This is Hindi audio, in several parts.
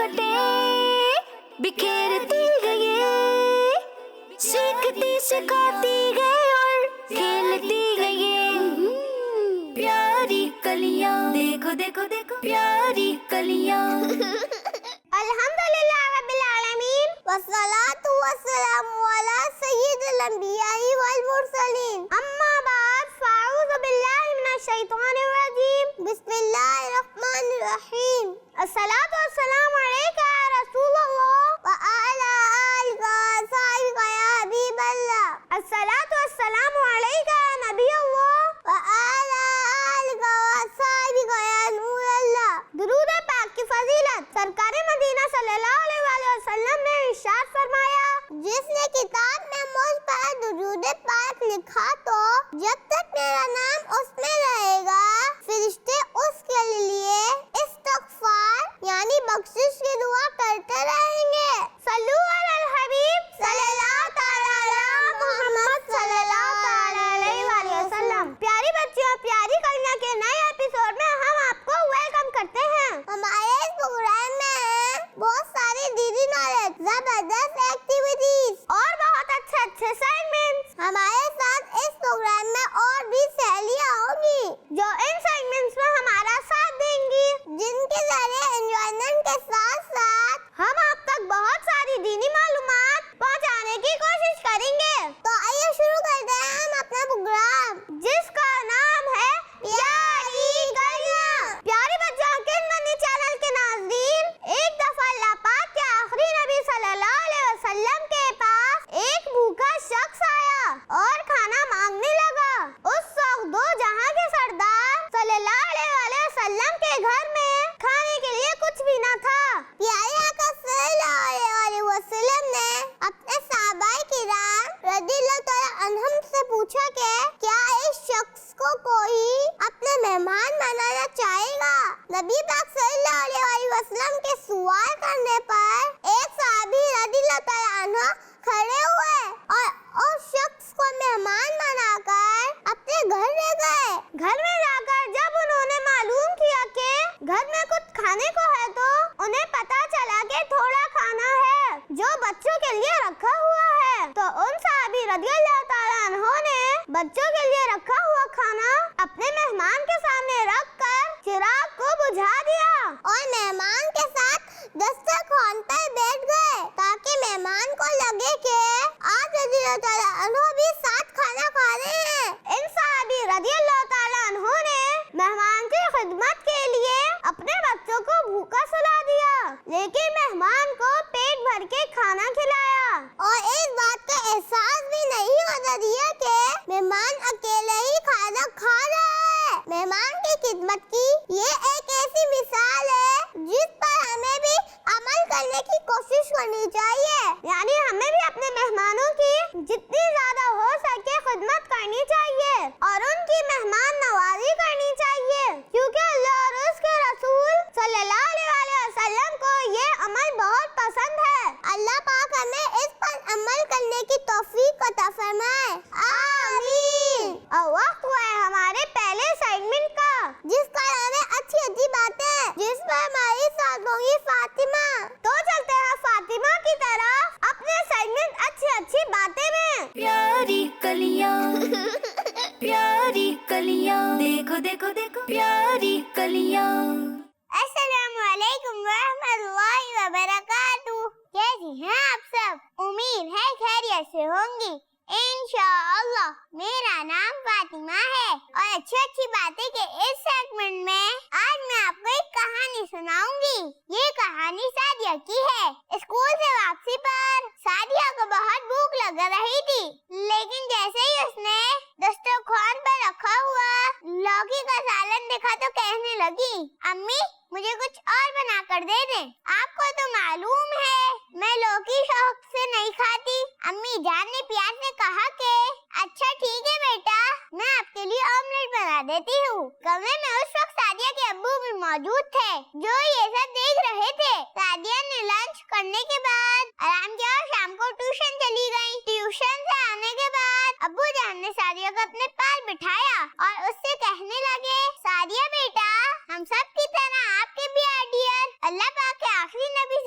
फटे बिखेरती गए, सीखती सिखाती गए और खेलती गए। प्यारी कलियां, देखो देखो देखो प्यारी कलियां। अल्हम्दुलिल्लाह रब्बिल आलमीन वस्सलातु वस्सलामु अला सय्यिदिल अंबियाई वल मुरसलीन। अम्मा बाद फ़अऊज़ु बिल्लाहि मिनश शैतानिर रजीम। बिस्मिल्लाहिर रहमानिर रहीम। अस्सलातु वस्सलामु अलैका या रसूलल्लाह व अला आलिका व सहाबिका या हबीबल्लाह। अस्सलातु वस्सलामु अलैका या नबीयल्लाह व अला आलिका व सहाबिका या नूरल्लाह। दुरूद पाक की फजीलत सरकारे मदीना सल्लल्लाहु अलैहि वसल्लम ने इरशाद फरमाया, जिसने किताब में मुझ पर दुरूद पाक लिखा तो जब तक मेरा नाम उसमें रहेगा फरिश्ते उसके लिए इस्तग़फ़ार यानी बख्शिश की दुआ करते रहेंगे। सल्लु अलल हबीब सल्लल्लाहु तआला अला मुहम्मद सल्लल्लाहु तआला अलैहि वसल्लम। प्यारी बच्चियों, प्यारी कलियां के नए एपिसोड में हम आपको वेलकम करते हैं। हमारे इस प्रोग्राम में बहुत सारी दीदी नॉलेज, जबरदस्त एक्टिविटीज और बहुत अच्छे अच्छे सेगमेंट्स। हमारे साथ इस प्रोग्राम में और भी सहेलियां होंगी जो इन सेगमेंट्स में हमारा साथ देंगी, जिनके जरिए एंजॉयमेंट के साथ साथ हम आप तक बहुत सारी दीनी मालूमात पहुंचाने की कोशिश करेंगे। तो आइए शुरू करते हैं हम अपना प्रोग्राम, जिसका नाम है प्यारी कलियां। प्यारी बच्चों, किन मनी चैनल के नाज़रीन, एक दफा अल्लाह पाक के आखिरी नबी सल्लल्लाहु अलैहि वसल्लम के पास एक भूखा शख्स आया और खाना मांगने लगा। उस वक्त दो जहां के सरदार सल्लल्लाहु अलैहि वसल्लम के घर में खाने के लिए कुछ भी न था। प्यारे आका सल्लल्लाहु अलैहि वसल्लम ने अपने सहाबाए किराम रज़ियल्लाहु तआला अन्हुम से पूछा कि क्या इस शख्स को कोई अपने मेहमान बनाना चाहेगा। नबी पाक सल्लल्लाहु अलैहि वसल्लम के सवाल करने पर एक सहाबी रज़ियल्लाहु तआला अन्हु खड़े हुए और उस शख्स को मेहमान बनाकर अपने घर ले गए। घर में जाकर जब उन्होंने मालूम किया कि घर में कुछ खाने को है तो उन्हें पता चला कि थोड़ा खाना है जो बच्चों के लिए रखा हुआ है। तो उन सहाबी रज़ियल्लाहु तआला अन्हु ने बच्चों के लिए रखा हुआ खाना अपने मेहमान के सामने रखकर चिराग को बुझा दिया और मेहमान के साथ दस्तरखान पर बैठ गए ताकि मेहमान को लगे कि आप रज़ियल्लाहु तआला अन्हु भी साथ खाना खा रहे हैं। इन सहाबी रज़ियल्लाहु तआला अन्हु ने मेहमान की खिदमत के लिए अपने बच्चों को भूखा सुला दिया, लेकिन मेहमान को पेट भर के खाना खिलाया और इस बात का एहसास भी नहीं होने दिया कि मेहमान अकेले ही खाना खा रहा है। मेहमान की खिदमत की ये एक ऐसी मिसाल है जिस पर हमें भी अमल करने की कोशिश करनी चाहिए, यानी हमें भी अपने मेहमानों की जितनी ज्यादा हो सके खिदमत करनी चाहिए और उनकी मेहमान नवाजी करनी चाहिए, क्योंकि अल्लाह और उसके रसूल सल्लल्लाहु अलैहि वसल्लम को ये अमल बहुत पसंद है। अल्लाह पाक हमें इस पर अमल करने की तौफीक अता फरमाए, आमीन। और वक्त हुआ है हमारे पहले सेगमेंट का, जिसका नाम है अच्छी अच्छी बातें, जिस पर हमारी साथ होंगी फातिमा। तो चलते हैं फातिमा की तरफ अपने सेगमेंट अच्छी अच्छी बातें में। प्यारी कलियां प्यारी कलियां, देखो देखो देखो प्यारी कलियां। अस्सलामु अलैकुम वरहमतुल्लाहि वबरकातुहू। कैसी हैं आप सब? उम्मीद है खैरियत से होंगी। इंशाअल्लाह। मेरा नाम फातिमा है और अच्छी अच्छी बातें के इस सेगमेंट में आज मैं आपको एक कहानी सुनाऊंगी। ये कहानी सादिया की है। स्कूल से वापसी पर सादिया को बहुत भूख लग रही थी, लेकिन जैसे ही उसने दस्तरखान पर रखा हुआ लौकी का सालन देखा तो कहने लगी, अम्मी मुझे कुछ और बना कर दे दें। आपको तो मालूम है मैं लौकी शौक से नहीं खाती। अम्मी जान ने प्यार से कहा कि अच्छा ठीक है बेटा, मैं आपके लिए ऑमलेट बना देती हूँ। कमरे में उस वक्त सादिया के अब्बू भी मौजूद थे, जो ये सब देख रहे थे। सादिया ने लंच करने के बाद आराम किया और शाम को ट्यूशन चली गयी। ट्यूशन से आने के बाद अब्बू जान ने सादिया को अपने पास बिठाया और उससे कहने लगे, सादिया बेटा हम सब की तरह आपके भी आइडियल अल्लाह पाक के आखिरी नबी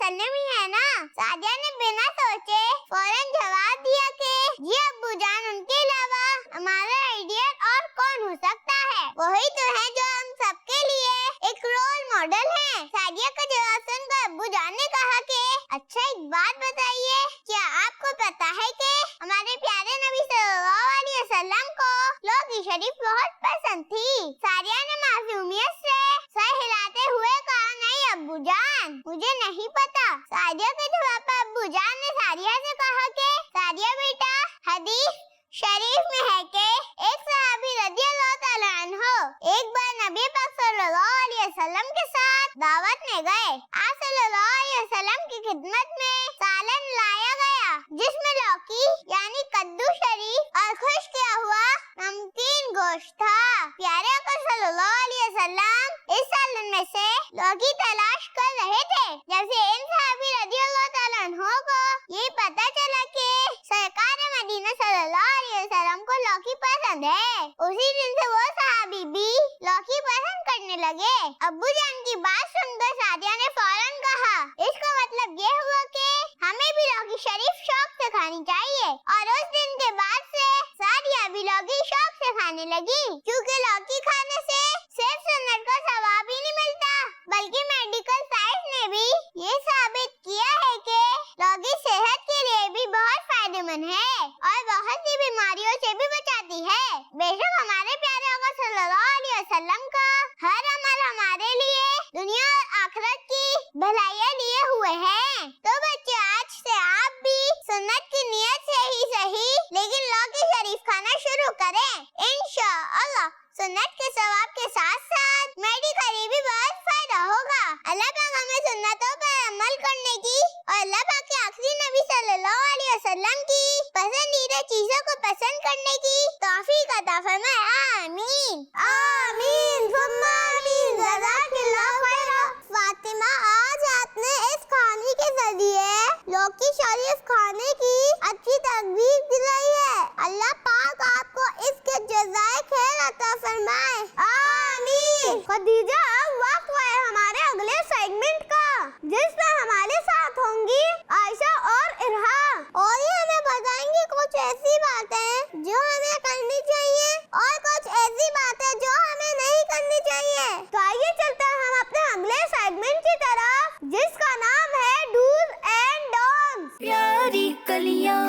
वसल्लम ही है ना? सादिया ने बिना सोचे फौरन जवाब दिया कि जी अब्बू जान, उनके अलावा हमारा आइडियल और कौन हो सकता है? वही तो है जो हम सबके लिए एक रोल मॉडल है। सादिया का जवाब सुनकर अब्बू जान ने कहा कि अच्छा, एक बात बताइए, क्या आपको पता है कि हमारे प्यारे नबी सल्लल्लाहु अलैहि वसल्लम को लौकी शरीफ बहुत पसंद थी? सादिया ने मासूमियत से सर हिलाते हुए कहा, नहीं अब्बू जान, मुझे नहीं पता। सादिया के जवाब पर अब्बू जान ने सादिया से कहा कि सादिया बेटा, हदीस शरीफ में है कि एक सहाबी रज़ियल्लाहु ताला अन्हु एक बार नबी पाक सल्लल्लाहु अलैहि वसल्लम के साथ दावत में गए। आप सल्लल्लाहु अलैहि वसल्लम की खिदमत में सालन लाया गया, जिसमें लौकी यानी कद्दू शरीफ और खुश किया हुआ नमकीन गोश्त था। प्यारे आका सल्लल्लाहु अलैहि वसल्लम इस सालन में से लौकी तलाश कर रहे थे। जब से इन सहाबी रज़ियल्लाहु ताला अन्हु को ये पता चला कि सरकार मदीना सल्लल्लाहु अलैहि वसल्लम को लौकी पसंद है, उसी दिन से वो सहाबी भी लौकी पसंद करने लगे। अब्बू जान की बात सुनकर सादिया ने फौरन कहा, इसका मतलब ये हुआ कि हमें भी लौकी शरीफ शौक से खानी चाहिए। और उस दिन के बाद से सादिया भी लौकी शौक से खाने लगी, क्योंकि लौकी खाने से सिर्फ सुन्नत का सवाब ही नहीं मिलता, बल्कि मेडिकल साइंस ने भी ये साबित किया है कि लौकी सेहत के लिए भी बहुत फायदेमंद है और बहुत सी बीमारियों से भी बचाती है। बेशक हमारे प्यारे आका सल्लल्लाहु अलैहि वसल्लम का हर अमल हमारे लिए दुनिया और आखिरत की भलाइयाँ लिए हुए है। तो बच्चे, आज से आप भी सुन्नत की नियत से ही सही, लेकिन लौकी शरीफ खाना शुरू करें। इंशाअल्लाह सुन्नत के सवाब के साथ साथ मेडिकली भी बहुत फायदा होगा। अल्लाह पाक हमें सुन्नतों पर अमल करने की और अल्लाह पाक के आखिरी नबी सल्लल्लाहु अलैहि वसल्लम की पसंदीदा चीजों को पसंद करने की तौफीक अता फरमाए। आमीन आमीन सुम्मा आमीन। जज़ाकल्लाहु खैरा। फातिमा, आज आपने इस कहानी के जरिए लौकी शरीफ खाने की अच्छी तरगीब दिलाई है। अल्लाह पाक आपको इसके जज़ाए खैर अता फरमाए। आमीन। खदीजा, अब वक्त है हमारे अगले सेगमेंट का, जिसमें हमारे साथ होंगी आयशा और इरहा, और ये हमें बताएंगी कुछ ऐसी बातें जो हमें करनी चाहिए और कुछ ऐसी बातें जो हमें नहीं करनी चाहिए। तो आइए चलते हैं हम अपने अगले सेगमेंट की तरफ, जिसका नाम है डूज एंड डोंट्स। प्यारी कलियां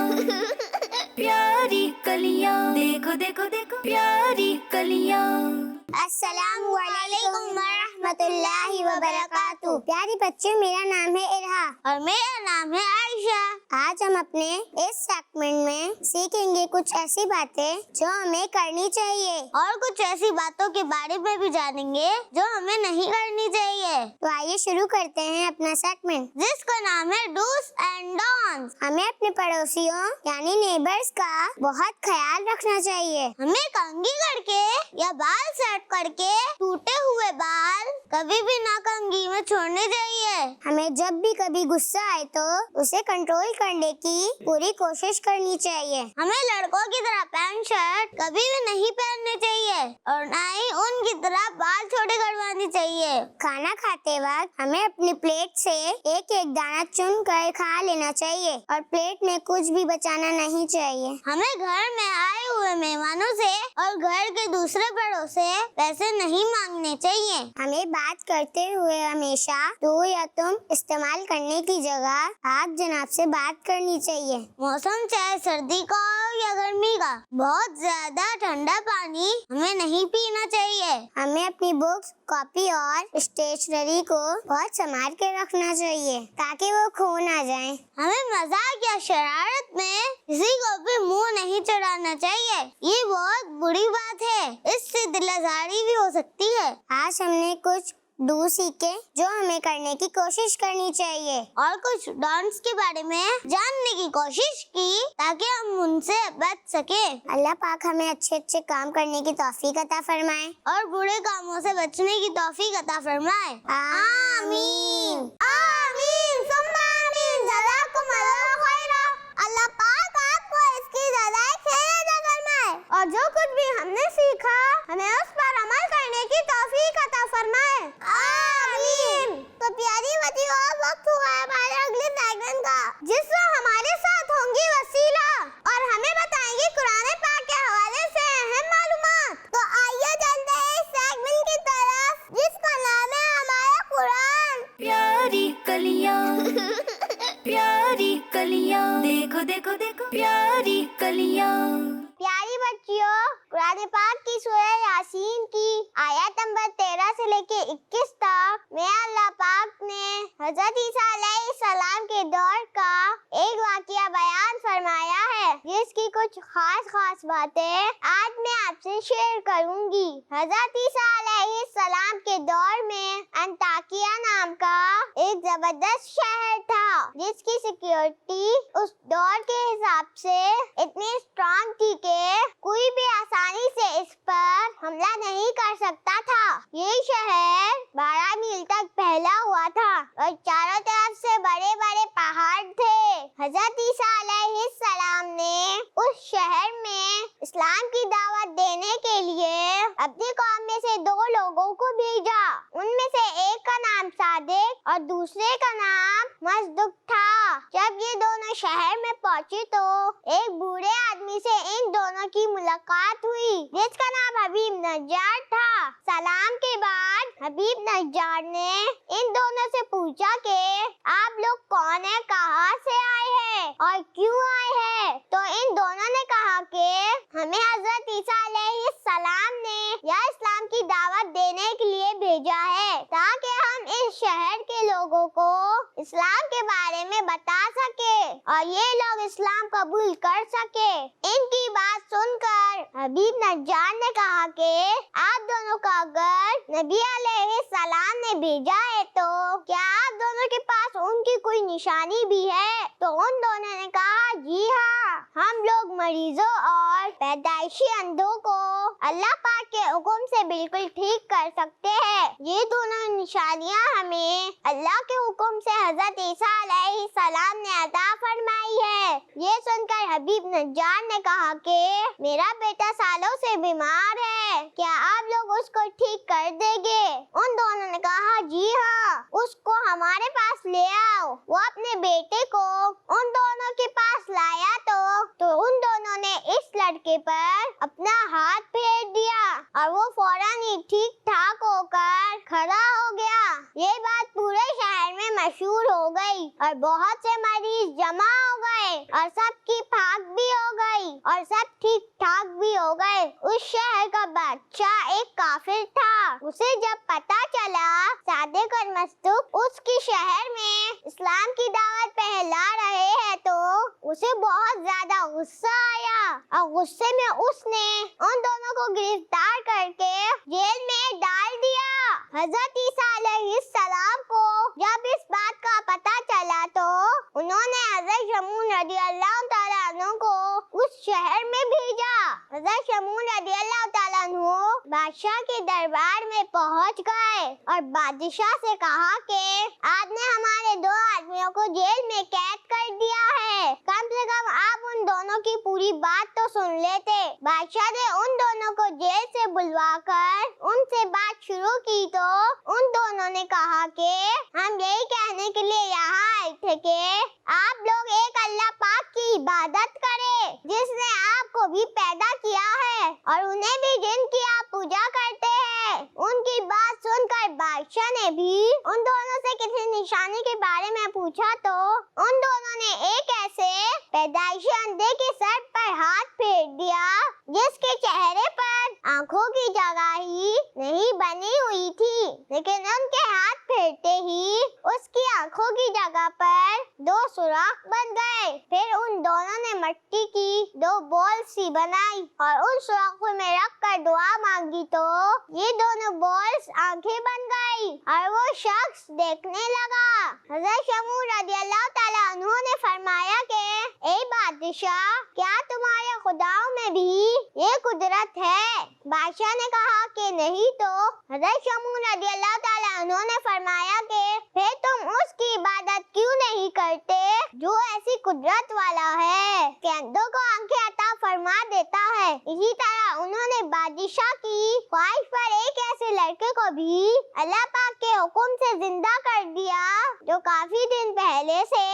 प्यारी कलियां, देखो देखो देखो प्यारी कलियां। अस्सलामुअलैकुम वरहमतुल्लाहि वबरकातुहू। प्यारे बच्चों, मेरा नाम है इरहा और मेरा नाम है आयशा। आज हम अपने इस सेगमेंट में सीखेंगे कुछ ऐसी बातें जो हमें करनी चाहिए और कुछ ऐसी बातों के बारे में भी जानेंगे जो हमें नहीं करनी चाहिए। तो आइए शुरू करते हैं अपना सेगमेंट, जिसका नाम है डूज एंड डोंट्स। हमें अपने पड़ोसियों यानी नेबर्स का बहुत ख्याल रखना चाहिए। हमें कंघी करके या बाल सेट करके टूटे हुए बाल कभी भी ना कंघी में छोड़ने चाहिए। हमें जब भी कभी गुस्सा आए तो उसे कंट्रोल करने की पूरी कोशिश करनी चाहिए। हमें लड़कों की तरह पैंट शर्ट कभी भी नहीं पहनने चाहिए और ना ही उनकी तरह बाल छोटे करवाने चाहिए। खाना खाते वक्त हमें अपनी प्लेट से एक एक दाना चुन कर खा लेना चाहिए और प्लेट में कुछ भी बचाना नहीं चाहिए। हमें घर में आए हुए मेहमानों से और घर के दूसरे बड़ों से पैसे नहीं मांगने चाहिए। हमें बात करते हुए हमेशा तू या तुम इस्तेमाल करने की जगह आप जनाब से बात करनी चाहिए। मौसम चाहे सर्दी का हो या गर्मी का, बहुत ज्यादा ठंडा पानी हमें नहीं पीना चाहिए। हमें अपनी बुक्स, कॉपी और स्टेशनरी को बहुत संभाल के रखना चाहिए ताकि वो खो ना जाए। हमें मजाक या शरारत में किसी को भी मुंह नहीं चढ़ाना चाहिए। ये बहुत बुरी बात है, इससे दिल आजारी भी हो सकती है। आज हमने कुछ डू सीखे जो हमें करने की कोशिश करनी चाहिए और कुछ डोंट्स के बारे में जानने की कोशिश की ताकि हम उनसे बच सके। अल्लाह पाक हमें अच्छे अच्छे काम करने की तौफीक अता फरमाए और बुरे कामों से बचने की तौफीक अता फरमाए। आमीन आमीन सुम्मा आमीन। जज़ाकुमुल्लाहु खैरा। अल्लाह पाक आपको इसकी जज़ाए खैर अता फरमाए और जो कुछ भी हमने सीखा हमें उस पर अमल करने की तौफीक अता फरमाए। आमीन। तो प्यारी बच्चियों, वक्त हुआ है हमारे प्यारी कलियां, देखो देखो देखो प्यारी कलियां। प्यारी बच्चियों, कुरान पाक की सूरह यासीन की आयत नंबर 13 से लेके 21 तक में अल्लाह पाक ने हजरत ईसा अलैहिस्सलाम के दौर का एक वाकया बयान फरमाया है, जिसकी कुछ खास बातें आज मैं आपसे शेयर करूंगी। हजरत ईसा अलैहिस्सलाम के दौर में अंताकिया नाम का एक जबरदस्त शहर था, जिसकी सिक्योरिटी उस दौर के हिसाब से इतनी स्ट्रॉन्ग थी कि कोई भी आसानी से इस पर हमला नहीं कर सकता था। ये शहर 12 मील तक फैला हुआ था और चारों तरफ से बड़े बड़े पहाड़ थे। हजरत ईसा अलैहिस्सलाम ने उस शहर में इस्लाम की दावत देने के लिए अपनी कौम में से 2 लोगों को भेजा। उनमें से एक का नाम सादिक और दूसरे का नाम मसदुक था। जब ये दोनों शहर में पहुंचे तो एक बूढ़े आदमी से इन दोनों की मुलाकात हुई, जिसका नाम हबीब नज्जार था। सलाम के बाद हबीब नज्जार ने इन दोनों से पूछा कि आप लोग कौन है, कहाँ से आए हैं और क्यों आए हैं। तो इन दोनों ने कहा कि हमें हजरत ईसा अलैहिस्सलाम ने या इस्लाम की दावत देने के लिए भेजा है, ताकि हम इस शहर के लोगों को इस्लाम के बारे में बता सके और ये लोग इस्लाम कबूल कर सके। इनकी बात सुनकर हबीब नज्जार ने कहा कि आप दोनों का अगर नबी अलैहिस्सलाम ने भेजा है तो क्या आप दोनों के पास उनकी कोई निशानी भी है। तो उन दोनों ने कहा जी हाँ, हम लोग मरीजों और पैदाइशी अंधों को अल्लाह पाक के हुक्म से बिल्कुल ठीक कर सकते हैं। ये दोनों निशानियाँ हमें अल्लाह के हुक्म से हजरत ईसा अलैहिस्सलाम ने अता फरमाई है। ये सुनकर हबीब नज्जार ने कहा कि मेरा बेटा सालों से बीमार है, क्या आप लोग उसको ठीक कर देंगे। उन दोनों ने कहा जी हाँ, उसको हमारे पास ले आओ। वो अपने बेटे को उन दोनों के पास लाया तो उन दोनों ने इस लड़के पर अपना हाथ फेर दिया और वो फौरन ही ठीक ठाक होकर खड़ा हो गया। ये बात पूरे शहर में मशहूर हो गई और बहुत से मरीज जमा हो गए और सबकी फाक भी हो गई और सब ठीक ठाक भी हो गए। उस शहर का बादशाह एक काफिर था। उसे जब पता चला सादिक और मसदुक उसके शहर में इस्लाम की दावत फैला रहे हैं तो उसे बहुत ज्यादा गुस्सा आया और गुस्से में उसने उन दोनों को गिरफ्तार करके जेल में डाल दिया। हजरत ईसा अलैहिस्सलाम को जब इस बात का पता चला तो उन्होंने हजरत शमून रज़ियल्लाहु ताला अन्हु को उस शहर में भेजा। हजरत शमून रज़ियल्लाहु ताला अन्हु बादशाह के दरबार में पहुंच गए और बादशाह से कहा कि आपने हमारे 2 आदमियों को जेल में कैद कर दिया है, कम से कम आप उन दोनों की पूरी बात तो सुन लेते। बादशाह ने उन दोनों को जेल से बुलवाकर उनसे बात शुरू की तो उन दोनों ने कहा कि हम यही कहने के लिए यहाँ आए थे कि आप लोग एक अल्लाह पाक की इबादत करें, जिसने आपको भी पैदा किया है और उन्हें भी जिनकी आप पूजा करते हैं। उनकी बात सुनकर बादशाह ने भी उन दोनों से किसी निशानी के बारे में पूछा तो उन दोनों ने एक ऐसे पैदाइशी अंधे के सर पर हाथ फेर दिया जिसके चेहरे पर आंखों की जगह ही नहीं बनी हुई थी, लेकिन उनके हाथ फेरते ही उसकी आंखों की जगह पर 2 सुराख बन गए। फिर उन दोनों ने मिट्टी की 2 बॉल सी बनाई और उन सुराखों में रख कर दुआ मांगी तो ये दोनों बॉल्स आंखें बन गई और वो शख्स देखने लगा। हजरत शमून रज़ियल्लाहु ताला अन्हु ने फरमाया कि ए बादशाह, क्या तुम्हारे खुदाओं में भी ये कुदरत है। बादशाह ने कहा कि नहीं। तो हजरत शमून रज़ियल्लाहु ताला अन्हु ने फरमाया कि फिर तुम उसकी इबादत क्यों नहीं करते जो ऐसी कुदरत वाला है कि अंधों को आंखें अता फरमा देता है। इसी तरह उन्होंने बादशाह की ख्वाहिश पर एक ऐसे लड़के को भी अल्लाह पाक के हुक्म से जिंदा कर दिया जो काफी दिन पहले से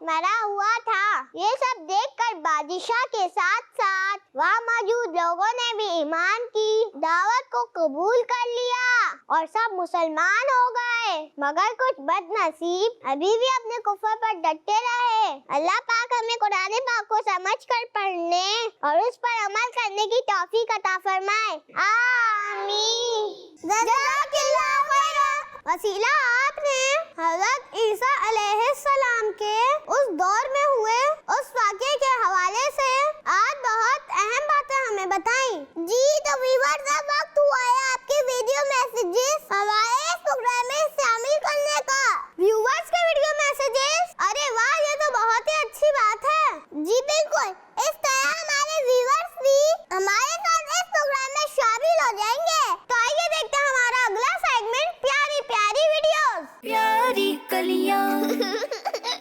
मरा हुआ था। ये सब देखकर बादशाह के साथ साथ वहाँ मौजूद लोगों ने भी ईमान की दावत को कबूल कर लिया और सब मुसलमान हो गए। मगर कुछ बदनसीब अभी भी अपने कुफ्र पर डटे रहे। अल्लाह पाक हमें कुरान पाक को समझकर पढ़ने और उस पर अमल करने की तौफीक अता फरमाए। आमीन। जज़ाकल्लाह खैरन। वसीला आपने हज़रत ईसा अलैहिस्सलाम के उस दौर में हुए उस वाक़े के हवाले से आज बहुत अहम बातें हमें बताई। जी तो व्यूअर्स, अब वक्त हुआ है आपके वीडियो मैसेजेस हमारे इस प्रोग्राम में शामिल करने का। व्यूअर्स के वीडियो मैसेजेस, अरे वाह, ये तो बहुत ही अच्छी बात है। जी बिल्कुल, इस तरह हमारे व्यूअर्स भी हमारे साथ इस प्रोग्राम में शामिल हो जाएंगे। तो आइए देखते हैं हमारा अगला सेगमेंट, प्यारी प्यारी वीडियोस। प्यारी कलियां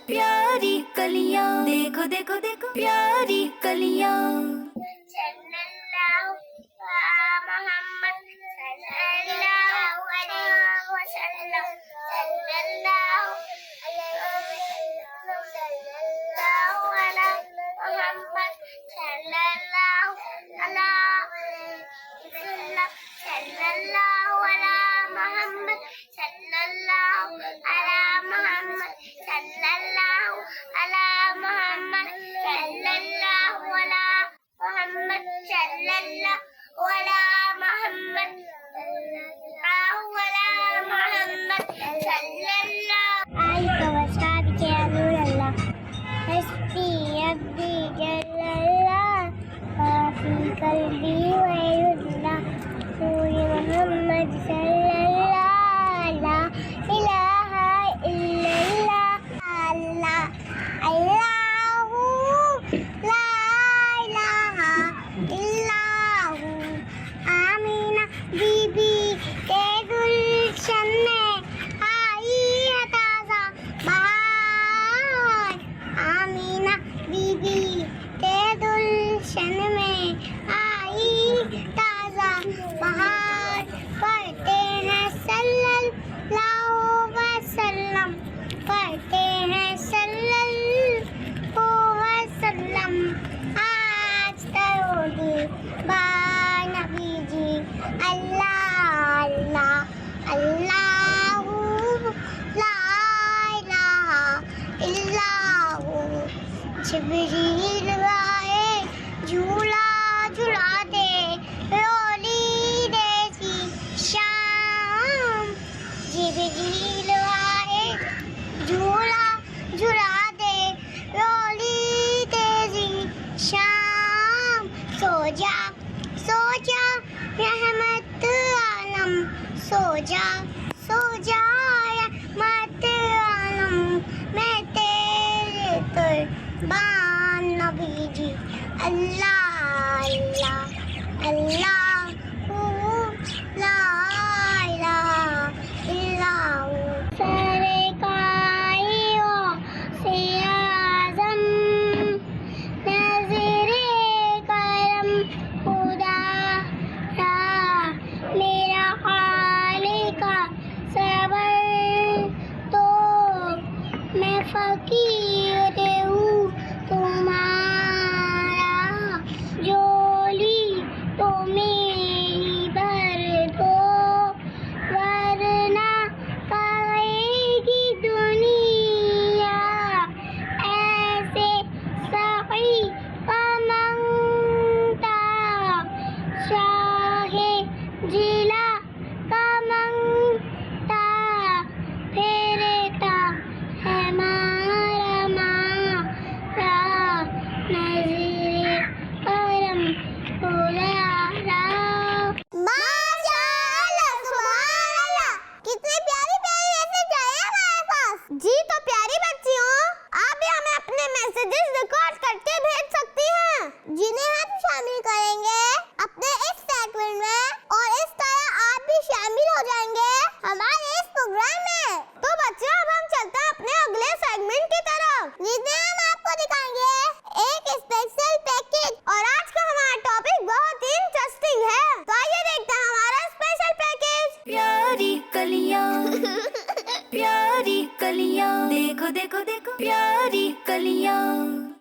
प्यारी कलियां, देखो देखो देखो प्यारी कलियां। जिब्रील आए झूला झूला दे, रोली देसी शाम। जिब्रील आए झूला झूला दे, रोली देसी शाम। सो जा रहमत आलम, सो जा रहमत आलम। मैं तेरे कुर्बान नबी जी। अल्लाह अल्लाह अल्लाह ला इलाहा इल्लल्लाहु। सरकारियों से आज़म नज़रे करम खुदा रा, मेरा खालिका सबर तो मैं फकीर हूँ तुम्हारा। झोली तो मेरी भर दो, वरना कहेगी दुनिया ऐसे सही का मंगता। शाहे जिला का मंगता, फेरता है मारा नज़रे करम खुदा। माशाअल्लाह, सुभानअल्लाह, कितने प्यारी प्यारी मैसेज आए हमारे पास। जी तो प्यारी बच्चियों, आप भी हमें अपने मैसेजेस रिकॉर्ड करके भेज सकती हैं, जिन्हें हम शामिल करेंगे अपने इस सेगमेंट में, और इस तरह आप भी शामिल हो जाएंगे हमारे इस प्रोग्राम में। तो बच्चों, अब हम चलते हैं अपने अगले सेगमेंट की तरफ, जिसमें हम आपको दिखाएंगे एक स्पेशल पैकेज। और आज का हमारा टॉपिक बहुत ही इंटरेस्टिंग है, तो आइए देखते हैं हमारा स्पेशल पैकेज। प्यारी कलियां प्यारी कलियां, देखो देखो देखो प्यारी कलियां।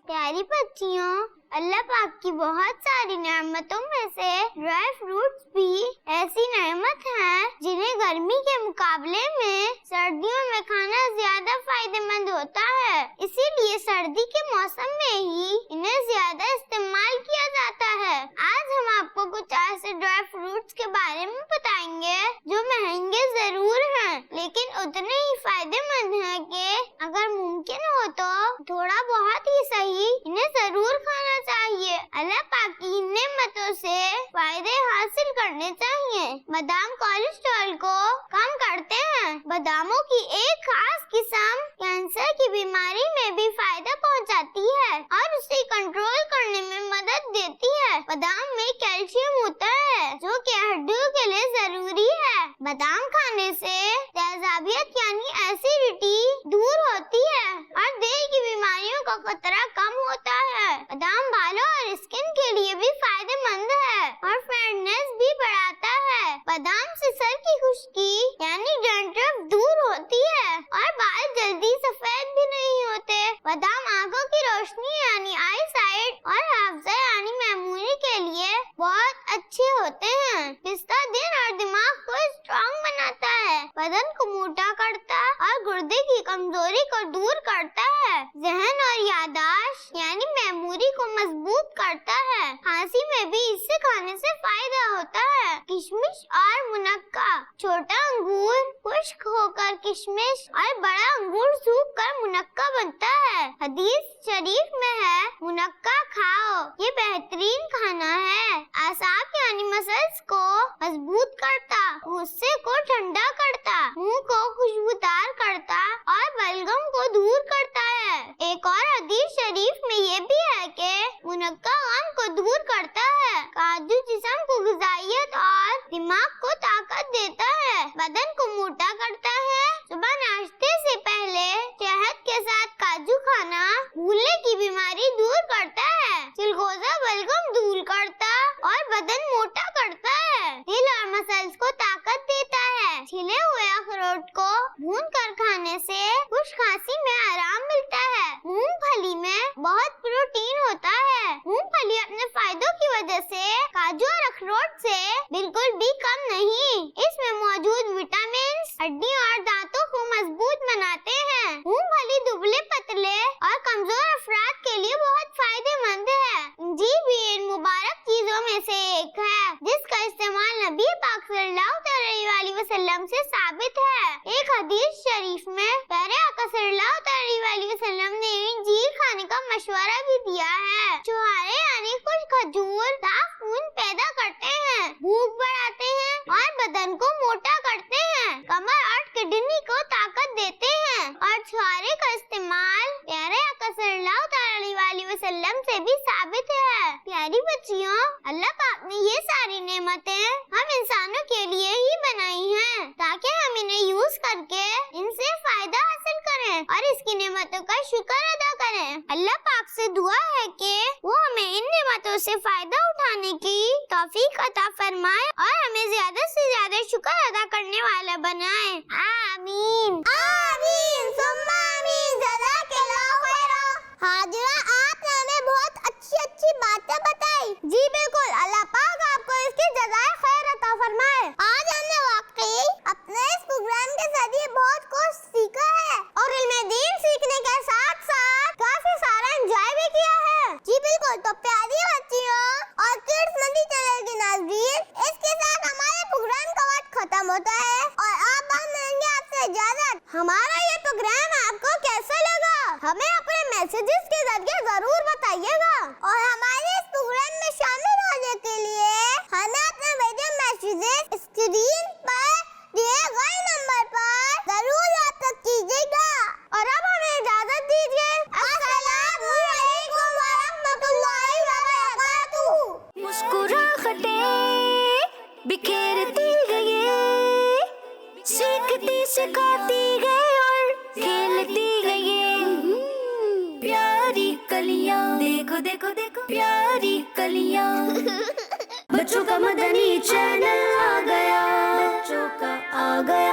प्यारी बच्चियों, अल्लाह पाक की बहुत सारी नेमतों में से ड्राई फ्रूट्स भी ऐसी नेमत है जिन्हें गर्मी के मुकाबले में सर्दियों में खाना ज्यादा फायदेमंद होता है। इसीलिए सर्दी के मौसम में ही इन्हें ज्यादा इस्तेमाल किया जाता है। आज हम आपको कुछ ऐसे ड्राई फ्रूट्स के बारे में बताएंगे जो महंगे जरूर हैं, लेकिन उतने ही फायदेमंद हैं कि अगर मुमकिन हो तो थोड़ा बहुत ही सही इन्हें जरूर खाना चाहिए। अल्लाह पाक की नेमतों से फायदे हासिल करने चाहिए। बादाम कोलेस्ट्रॉल को कम करते हैं। बादामों की एक खास किस्म कैंसर की बीमारी में भी फायदा पहुंचाती है और उसे कंट्रोल करने में मदद देती है। बादाम में कैल्शियम होता है जो कि हड्डियों के लिए जरूरी है। बादाम खाने से तेजाबियत यानी एसिडिटी दूर होती है और दिल की बीमारियों का खतरा कम होता है। बादाम बालों और स्किन के लिए भी फायदेमंद है और फेयरनेस भी बढ़ाता है। बादाम से सर की खुश्की यानी डैंड्रफ दूर होती है और बाल जल्दी सफेद भी नहीं होते। बादाम आंखों की रोशनी यानी आई साइट और हाफजा यानी मेमोरी के लिए बहुत अच्छे होते हैं। पिस्ता दिल और दिमाग को स्ट्रॉन्ग बनाता है, बदन को मोटा करता और गुर्दे की कमजोरी को दूर करता है। जहन और याददाश्त यानी मेमोरी को मजबूत करता है। खांसी में भी इससे खाने से फायदा होता है। किशमिश और मुनक्का, छोटा अंगूर खुश्क होकर किशमिश और बड़ा अंगूर सूख कर मुनक्का बनता है। हदीस शरीफ में है मुनक्का खाओ, ये बेहतरीन खाना है। आसाब यानी मसल्स को मजबूत करता, गुस्से को ठंडा करता, मुंह को खुशबूदार करता और बलगम को दूर करता है। एक और हदीस शरीफ में ये भी है कि मुनक्का गम को दूर करता है। काजू जिस्म को ग़िज़ाइयत और दिमाग को ताकत देता है, बदन को मोटा करता है। सुबह नाश्ते से पहले शहद के साथ काजू खाना भूलने की बीमारी दूर करता है। चिलगोजा बलगम दूर करता और बदन मोटा करता है। दिल और मसल्स को ताकत देता है। छिले हुए अखरोट को भूनकर खाने से खुश खांसी में आराम मिलता है। मूंगफली में बहुत प्रोटीन होता है। मूंगफली अपने फायदों की वजह से काजू और अखरोट से बिल्कुल भी कम नहीं। इसमें मौजूद विटामिन हड्डियों और दांतों को मजबूत बनाते हैं। मूंगफली दुबले पतले और कमजोर अफराद के लिए बहुत फायदेमंद है। इंजीर भी इन मुबारक चीजों में से एक है जिसका इस्तेमाल नबी पाक सल्लल्लाहु अलैहि वसल्लम से साबित है। एक हदीस शरीफ में प्यारे आका सल्लल्लाहु अलैहि वसल्लम ने इंजीर खाने का मशवरा भी दिया है। छुहारे यानी खुश खजूर साफ खून पैदा करते हैं, भूख बढ़ाते हैं और बदन को मोटा करते हैं। कमर और किडनी को ताकत देते हैं और छुहारे का इस्तेमाल प्यारे आका सल्लल्लाहु अलैहि वसल्लम से भी साबित है। प्यारी बच्चियों, अल्लाह पाक ने ये सारी नेमतें हम इंसानों के लिए ही बनाई हैं ताकि हम इन्हें यूज करके इनसे फायदा हासिल करें और इसकी नेमतों का शुक्र अदा करें। अल्लाह पाक से दुआ है कि वो हमें इन नेमतों से फायदा उठाने की तौफीक अता फरमाए और हमें ज्यादा से ज्यादा शुक्र अदा करने वाला बनाए। आमीन आमीन सुम्मा आमीन। जज़ाकल्लाहु खैरा। हाजिरा, आपने हमें बहुत अच्छी बातें बताई। जी बिल्कुल, अल्लाह पाक आपको इसकी जज़ाए खैर अता फरमाए। आज हमने वाकई अपने इस प्रोग्राम के जरिए बहुत कुछ सीखा है और इल्मे दीन सीखने के साथ साथ काफी सारा एंजॉय भी किया है। जी बिल्कुल, तो प्यारी बच्चियों और किड्स मंडी चैनल के नाज़रीन, इसके साथ हमारे प्रोग्राम का वक्त खत्म होता है और आप मांगेंगे आपसे इजाजत। हमारा ये प्रोग्राम आपको कैसा लगा हमें अपने मैसेजेस के जरिए जरूर बताइएगा और हमारे इस प्रोग्राम में शामिल होने के लिए हमें अपने वीडियो मैसेजेस स्क्रीन पर दिए गए नंबर पर जरूर व्हाट्सएप कीजिएगा। और अब हमें इजाजत दीजिए। अस्सलामु अलैकुम व रहमतुल्लाहि व बरकातुहू। मुस्कुराहटें बिखेरती गई, सीखती सिखाती गई और खेलती गई। प्यारी कलियां, देखो देखो देखो प्यारी कलियां। बच्चों का मदनी चैनल आ गया, बच्चों का आ गया।